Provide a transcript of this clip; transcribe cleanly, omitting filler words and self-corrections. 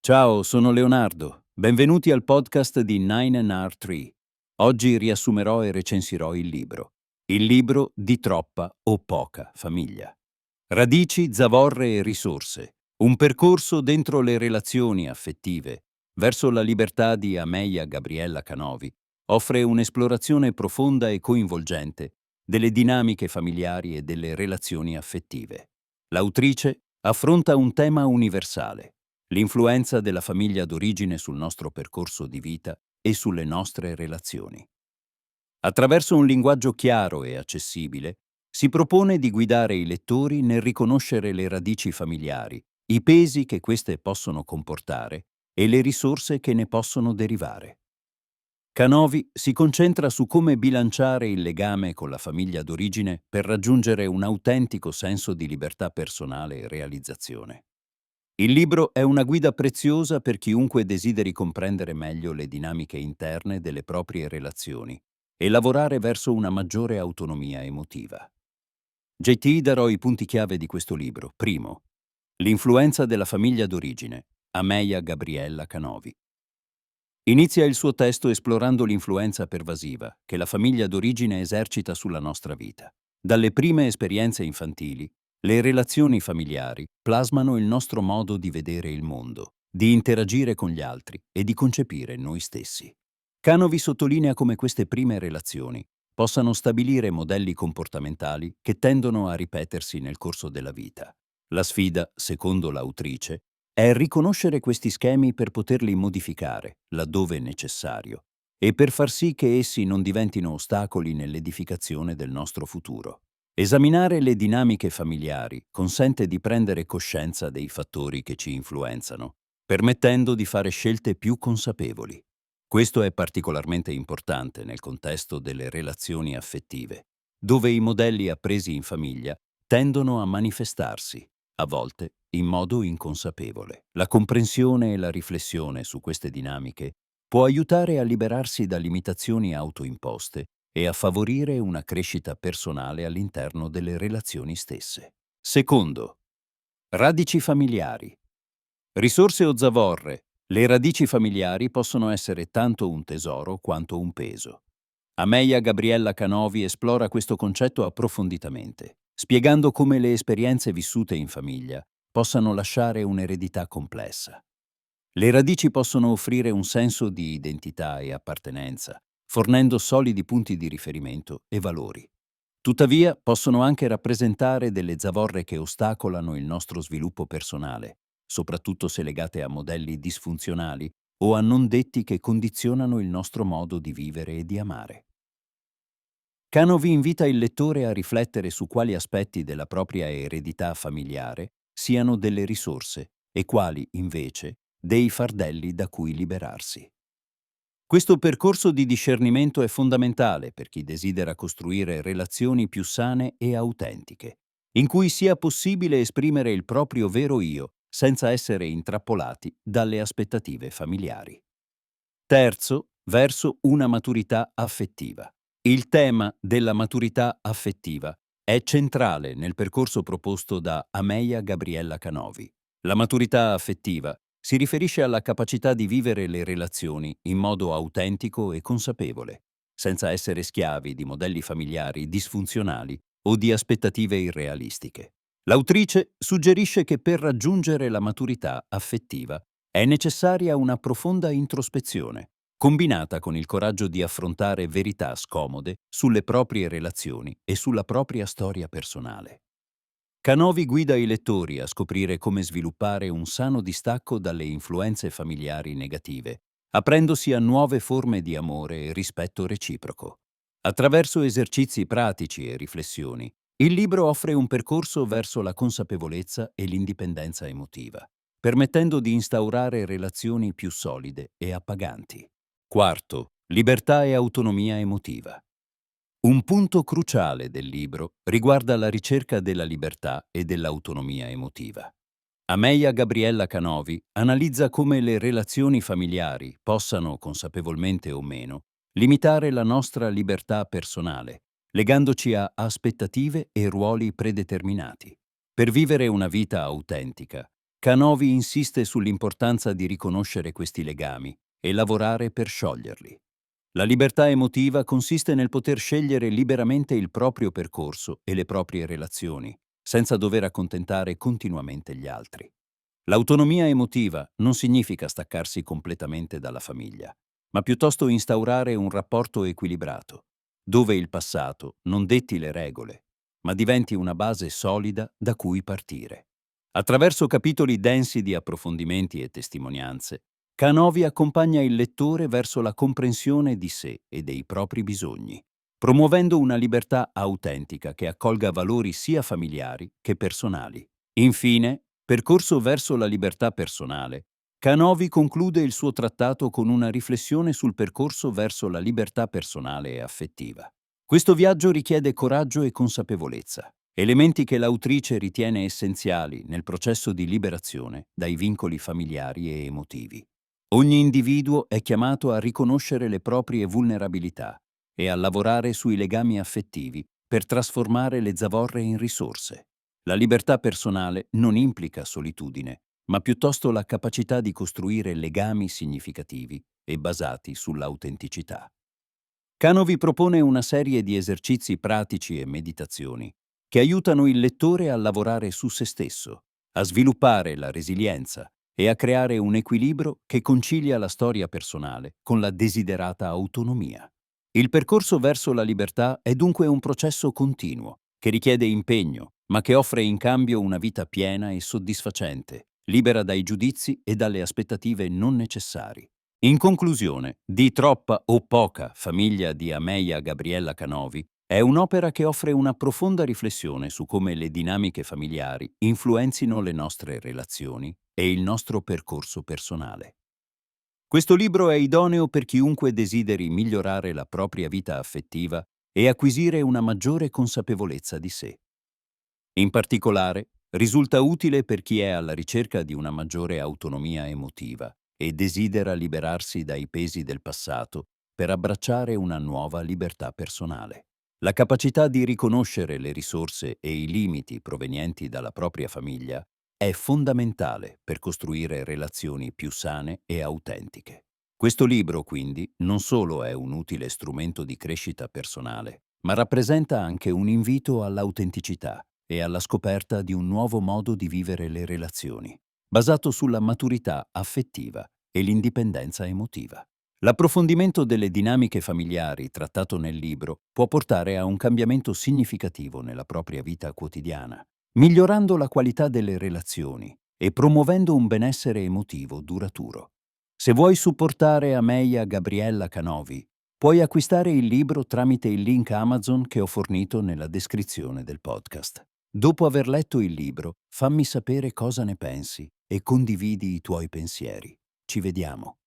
Ciao, sono Leonardo. Benvenuti al podcast di Nine and R 3. Oggi riassumerò e recensirò il libro. Il libro di troppa o poca famiglia. Radici, zavorre e risorse. Un percorso dentro le relazioni affettive verso la libertà di Amelia Gabriella Canovi offre un'esplorazione profonda e coinvolgente delle dinamiche familiari e delle relazioni affettive. L'autrice affronta un tema universale: l'influenza della famiglia d'origine sul nostro percorso di vita e sulle nostre relazioni. Attraverso un linguaggio chiaro e accessibile, si propone di guidare i lettori nel riconoscere le radici familiari, i pesi che queste possono comportare e le risorse che ne possono derivare. Canovi si concentra su come bilanciare il legame con la famiglia d'origine per raggiungere un autentico senso di libertà personale e realizzazione. Il libro è una guida preziosa per chiunque desideri comprendere meglio le dinamiche interne delle proprie relazioni e lavorare verso una maggiore autonomia emotiva. JT darò i punti chiave di questo libro. Primo, l'influenza della famiglia d'origine, Amelia Gabriella Canovi. Inizia il suo testo esplorando l'influenza pervasiva che la famiglia d'origine esercita sulla nostra vita. Dalle prime esperienze infantili, le relazioni familiari plasmano il nostro modo di vedere il mondo, di interagire con gli altri e di concepire noi stessi. Canovi sottolinea come queste prime relazioni possano stabilire modelli comportamentali che tendono a ripetersi nel corso della vita. La sfida, secondo l'autrice, è riconoscere questi schemi per poterli modificare, laddove necessario, e per far sì che essi non diventino ostacoli nell'edificazione del nostro futuro. Esaminare le dinamiche familiari consente di prendere coscienza dei fattori che ci influenzano, permettendo di fare scelte più consapevoli. Questo è particolarmente importante nel contesto delle relazioni affettive, dove i modelli appresi in famiglia tendono a manifestarsi, a volte in modo inconsapevole. La comprensione e la riflessione su queste dinamiche può aiutare a liberarsi da limitazioni autoimposte e a favorire una crescita personale all'interno delle relazioni stesse. Secondo, radici familiari. Risorse o zavorre. Le radici familiari possono essere tanto un tesoro quanto un peso. Amelia Gabriella Canovi esplora questo concetto approfonditamente, spiegando come le esperienze vissute in famiglia possano lasciare un'eredità complessa. Le radici possono offrire un senso di identità e appartenenza, fornendo solidi punti di riferimento e valori. Tuttavia, possono anche rappresentare delle zavorre che ostacolano il nostro sviluppo personale, soprattutto se legate a modelli disfunzionali o a non detti che condizionano il nostro modo di vivere e di amare. Canovi invita il lettore a riflettere su quali aspetti della propria eredità familiare siano delle risorse e quali, invece, dei fardelli da cui liberarsi. Questo percorso di discernimento è fondamentale per chi desidera costruire relazioni più sane e autentiche, in cui sia possibile esprimere il proprio vero io senza essere intrappolati dalle aspettative familiari. Terzo, verso una maturità affettiva. Il tema della maturità affettiva è centrale nel percorso proposto da Amelia Gabriella Canovi. La maturità affettiva si riferisce alla capacità di vivere le relazioni in modo autentico e consapevole, senza essere schiavi di modelli familiari disfunzionali o di aspettative irrealistiche. L'autrice suggerisce che per raggiungere la maturità affettiva è necessaria una profonda introspezione, combinata con il coraggio di affrontare verità scomode sulle proprie relazioni e sulla propria storia personale. Canovi guida i lettori a scoprire come sviluppare un sano distacco dalle influenze familiari negative, aprendosi a nuove forme di amore e rispetto reciproco. Attraverso esercizi pratici e riflessioni, il libro offre un percorso verso la consapevolezza e l'indipendenza emotiva, permettendo di instaurare relazioni più solide e appaganti. Quarto, libertà e autonomia emotiva. Un punto cruciale del libro riguarda la ricerca della libertà e dell'autonomia emotiva. Amelia Gabriella Canovi analizza come le relazioni familiari possano, consapevolmente o meno, limitare la nostra libertà personale, legandoci a aspettative e ruoli predeterminati. Per vivere una vita autentica, Canovi insiste sull'importanza di riconoscere questi legami e lavorare per scioglierli. La libertà emotiva consiste nel poter scegliere liberamente il proprio percorso e le proprie relazioni, senza dover accontentare continuamente gli altri. L'autonomia emotiva non significa staccarsi completamente dalla famiglia, ma piuttosto instaurare un rapporto equilibrato, dove il passato non detti le regole, ma diventi una base solida da cui partire. Attraverso capitoli densi di approfondimenti e testimonianze, Canovi accompagna il lettore verso la comprensione di sé e dei propri bisogni, promuovendo una libertà autentica che accolga valori sia familiari che personali. Infine, percorso verso la libertà personale, Canovi conclude il suo trattato con una riflessione sul percorso verso la libertà personale e affettiva. Questo viaggio richiede coraggio e consapevolezza, elementi che l'autrice ritiene essenziali nel processo di liberazione dai vincoli familiari e emotivi. Ogni individuo è chiamato a riconoscere le proprie vulnerabilità e a lavorare sui legami affettivi per trasformare le zavorre in risorse. La libertà personale non implica solitudine, ma piuttosto la capacità di costruire legami significativi e basati sull'autenticità. Canovi propone una serie di esercizi pratici e meditazioni che aiutano il lettore a lavorare su se stesso, a sviluppare la resilienza e a creare un equilibrio che concilia la storia personale con la desiderata autonomia. Il percorso verso la libertà è dunque un processo continuo, che richiede impegno, ma che offre in cambio una vita piena e soddisfacente, libera dai giudizi e dalle aspettative non necessari. In conclusione, Di troppa o poca famiglia di Amelia Gabriella Canovi è un'opera che offre una profonda riflessione su come le dinamiche familiari influenzino le nostre relazioni e il nostro percorso personale. Questo libro è idoneo per chiunque desideri migliorare la propria vita affettiva e acquisire una maggiore consapevolezza di sé. In particolare, risulta utile per chi è alla ricerca di una maggiore autonomia emotiva e desidera liberarsi dai pesi del passato per abbracciare una nuova libertà personale. La capacità di riconoscere le risorse e i limiti provenienti dalla propria famiglia è fondamentale per costruire relazioni più sane e autentiche. Questo libro, quindi, non solo è un utile strumento di crescita personale, ma rappresenta anche un invito all'autenticità e alla scoperta di un nuovo modo di vivere le relazioni, basato sulla maturità affettiva e l'indipendenza emotiva. L'approfondimento delle dinamiche familiari trattato nel libro può portare a un cambiamento significativo nella propria vita quotidiana, migliorando la qualità delle relazioni e promuovendo un benessere emotivo duraturo. Se vuoi supportare Amelia Gabriella Canovi, puoi acquistare il libro tramite il link Amazon che ho fornito nella descrizione del podcast. Dopo aver letto il libro, fammi sapere cosa ne pensi e condividi i tuoi pensieri. Ci vediamo.